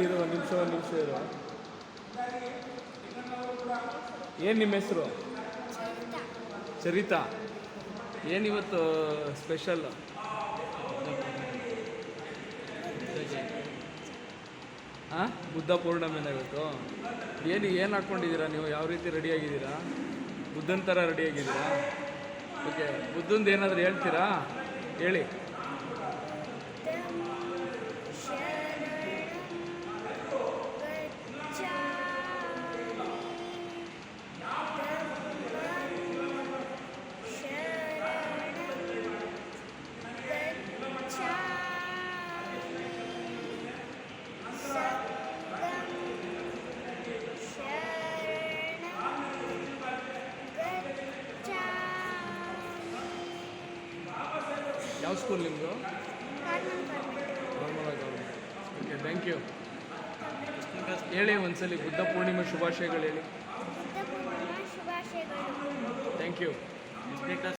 ಇರು ಒಂದು ನಿಮಿಷ ಇರು. ಏನು ನಿಮ್ಮ ಹೆಸರು? ಚರಿತಾ. ಏನಿವತ್ತು ಸ್ಪೆಷಲ್? ಹಾಂ, ಬುದ್ಧ ಪೂರ್ಣಿಮೆನ ಇವತ್ತು. ಏನು ಹಾಕ್ಕೊಂಡಿದ್ದೀರಾ ನೀವು? ಯಾವ ರೀತಿ ರೆಡಿಯಾಗಿದ್ದೀರಾ? ಬುದ್ಧನ ಥರ ರೆಡಿಯಾಗಿದ್ದೀರಾ? ಓಕೆ, ಬುದ್ಧಂದು ಏನಾದರೂ ಹೇಳ್ತೀರಾ? ಹೇಳಿ. ಯಾವ ಸ್ಕೂಲ್ ನಿಮ್ಮದು? Okay, thank you. ಹೇಳಿ ಒಂದ್ಸಲಿ ಬುದ್ಧ ಪೂರ್ಣಿಮೆ ಶುಭಾಶಯಗಳು ಹೇಳಿ. Thank you.